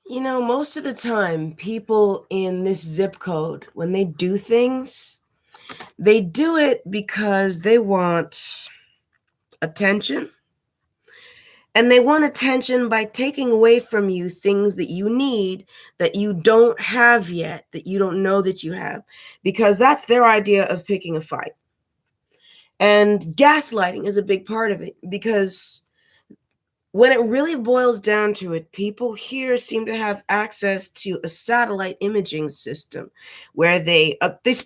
Most of the time, people in this zip code, when they do things, they do it because they want attention. And they want attention by taking away from you things that you need that you don't have yet, that you don't know that you have, because that's their idea of picking a fight. And gaslighting is a big part of it because when it really boils down to it, people here seem to have access to a satellite imaging system where they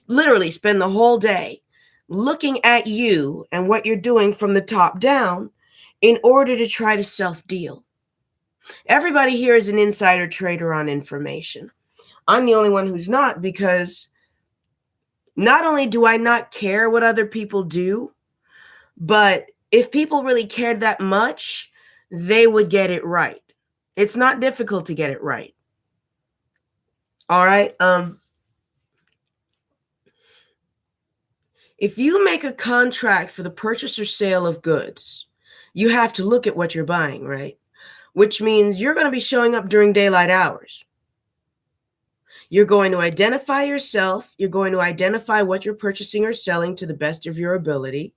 literally spend the whole day looking at you and what you're doing from the top down in order to try to self-deal. Everybody here is an insider trader on information. I'm the only one who's not, because not only do I not care what other people do, but if people really cared that much, they would get it right. It's not difficult to get it right. All right. If you make a contract for the purchase or sale of goods, you have to look at what you're buying, right? Which means you're going to be showing up during daylight hours. You're going to identify yourself. You're going to identify what you're purchasing or selling to the best of your ability.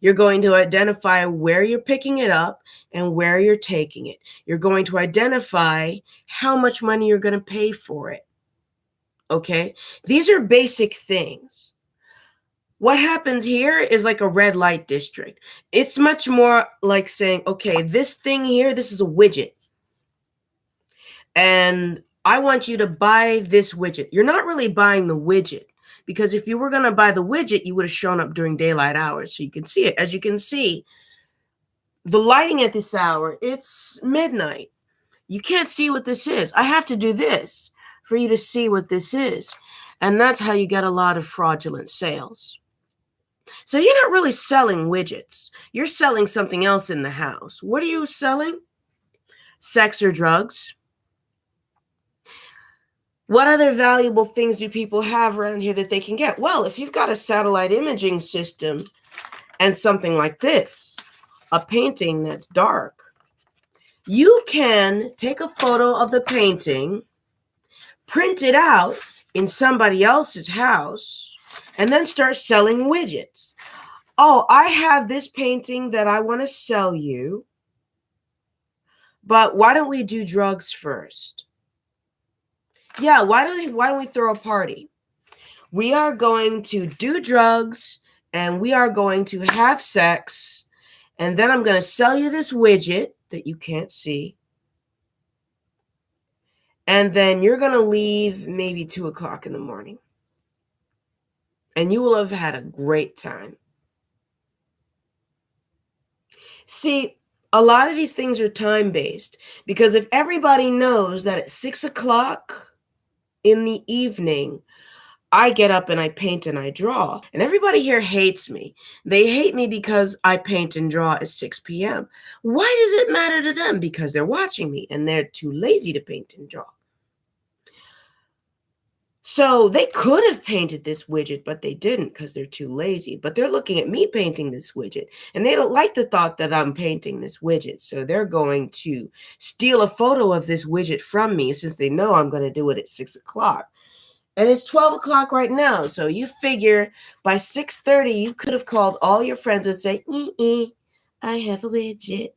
You're going to identify where you're picking it up and where you're taking it. You're going to identify how much money you're going to pay for it. Okay? These are basic things. What happens here is like a red light district. It's much more like saying, okay, this thing here, this is a widget. And I want you to buy this widget. You're not really buying the widget, because if you were going to buy the widget, you would have shown up during daylight hours so you can see it. As you can see, the lighting at this hour, it's midnight. You can't see what this is. I have to do this for you to see what this is. And that's how you get a lot of fraudulent sales. So you're not really selling widgets. You're selling something else in the house. What are you selling? Sex or drugs? What other valuable things do people have around here that they can get? Well, if you've got a satellite imaging system and something like this, a painting that's dark, you can take a photo of the painting, print it out in somebody else's house, and then start selling widgets. Oh, I have this painting that I want to sell you, but why don't we do drugs first? Yeah, why don't we throw a party? We are going to do drugs and we are going to have sex, and then I'm going to sell you this widget that you can't see. And then you're going to leave maybe 2:00 in the morning. And you will have had a great time. See, a lot of these things are time-based, because if everybody knows that at 6:00 in the evening, I get up and I paint and I draw, and everybody here hates me. They hate me because I paint and draw at 6 p.m. Why does it matter to them? Because they're watching me and they're too lazy to paint and draw. So they could have painted this widget, but they didn't because they're too lazy. But they're looking at me painting this widget, and they don't like the thought that I'm painting this widget. So they're going to steal a photo of this widget from me, since they know I'm going to do it at 6:00. And it's 12:00 right now. So you figure by 6:30, you could have called all your friends and say, I have a widget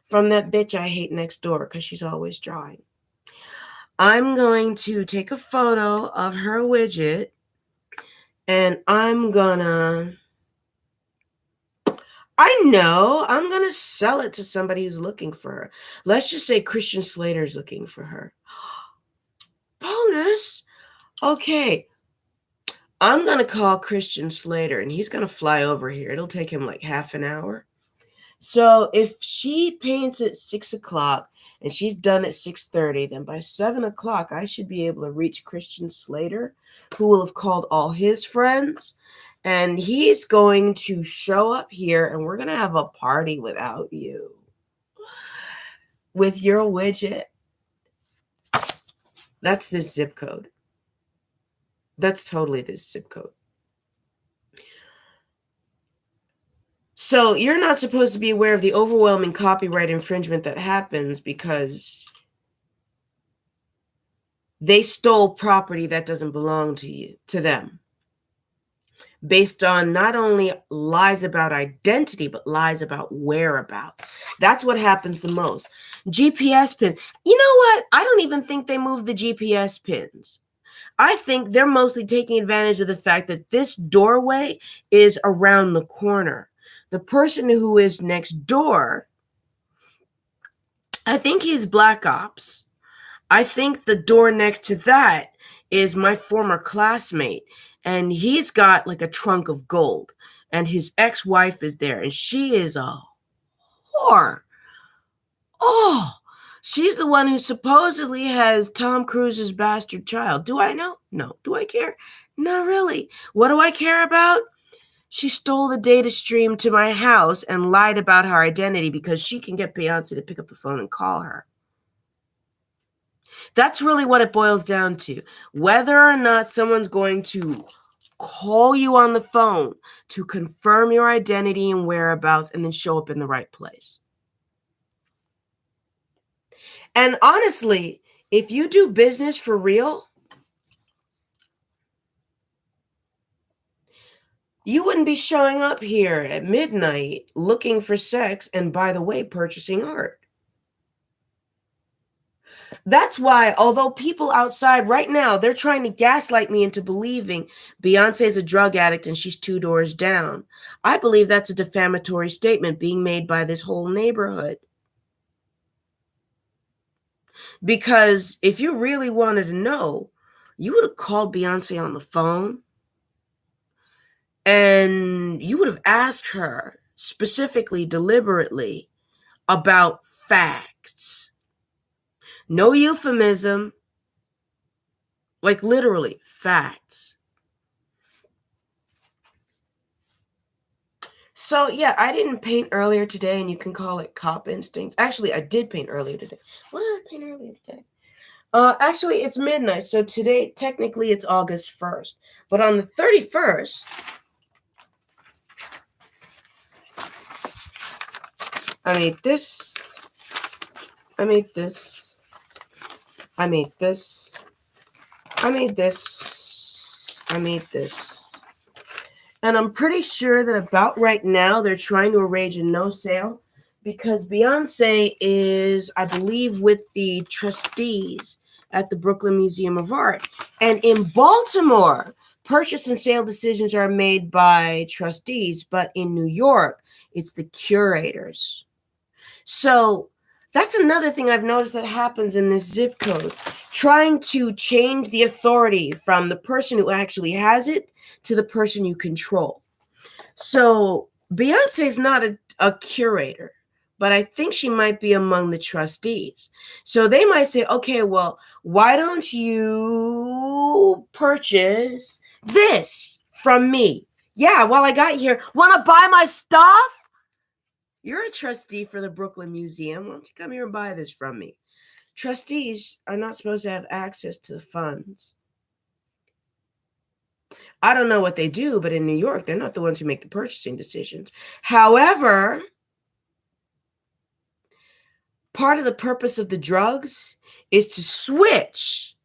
from that bitch I hate next door because she's always drawing. I'm going to take a photo of her widget, and I'm gonna sell it to somebody who's looking for her. Let's just say Christian Slater's looking for her. Bonus. Okay. I'm going to call Christian Slater, and he's going to fly over here. It'll take him like half an hour. So if she paints at 6:00 and she's done at 6:30, then by 7:00, I should be able to reach Christian Slater, who will have called all his friends, and he's going to show up here, and we're going to have a party without you, with your widget. That's this zip code. That's totally this zip code. So you're not supposed to be aware of the overwhelming copyright infringement that happens, because they stole property that doesn't belong to them, based on not only lies about identity, but lies about whereabouts. That's what happens the most. GPS pins. You know what? I don't even think they moved the GPS pins. I think they're mostly taking advantage of the fact that this doorway is around the corner. The person who is next door, I think he's Black Ops. I think the door next to that is my former classmate, and he's got like a trunk of gold, and his ex-wife is there, and she is a whore. Oh, she's the one who supposedly has Tom Cruise's bastard child. Do I know? No. Do I care? Not really. What do I care about? She stole the data stream to my house and lied about her identity because she can get Beyonce to pick up the phone and call her. That's really what it boils down to. Whether or not someone's going to call you on the phone to confirm your identity and whereabouts and then show up in the right place. And honestly, if you do business for real, you wouldn't be showing up here at midnight looking for sex and, by the way, purchasing art. That's why, although people outside right now, they're trying to gaslight me into believing Beyonce's a drug addict and she's 2 doors down, I believe that's a defamatory statement being made by this whole neighborhood. Because if you really wanted to know, you would have called Beyonce on the phone and you would have asked her specifically, deliberately about facts. No euphemism, like literally facts. So yeah, I didn't paint earlier today, and you can call it cop instincts. Actually, I did paint earlier today. What did I paint earlier today? Actually, it's midnight, so today, technically, it's August 1st. But on the 31st, I made this, I made this, I made this, I made this, I made this. And I'm pretty sure that about right now, they're trying to arrange a no sale because Beyonce is, I believe, with the trustees at the Brooklyn Museum of Art. And in Baltimore, purchase and sale decisions are made by trustees, but in New York, it's the curators. So that's another thing I've noticed that happens in this zip code, trying to change the authority from the person who actually has it to the person you control. So Beyonce's not a curator, but I think she might be among the trustees. So they might say, okay, well, why don't you purchase this from me? Yeah, while I got here, want to buy my stuff? You're a trustee for the Brooklyn Museum. Why don't you come here and buy this from me? Trustees are not supposed to have access to the funds. I don't know what they do, but in New York, they're not the ones who make the purchasing decisions. However, part of the purpose of the drugs is to switch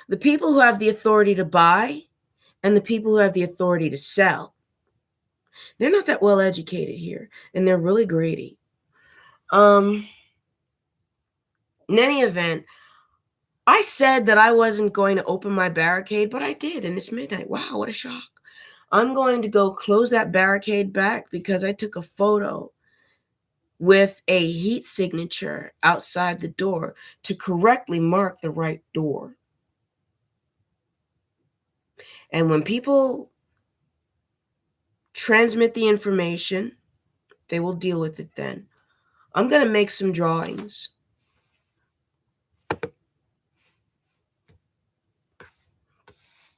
the people who have the authority to buy and the people who have the authority to sell. They're not that well educated here, and they're really greedy. In any event, I said that I wasn't going to open my barricade, but I did, and it's midnight. Wow, what a shock. I'm going to go close that barricade back because I took a photo with a heat signature outside the door to correctly mark the right door. And when people transmit the information, they will deal with it then. I'm going to make some drawings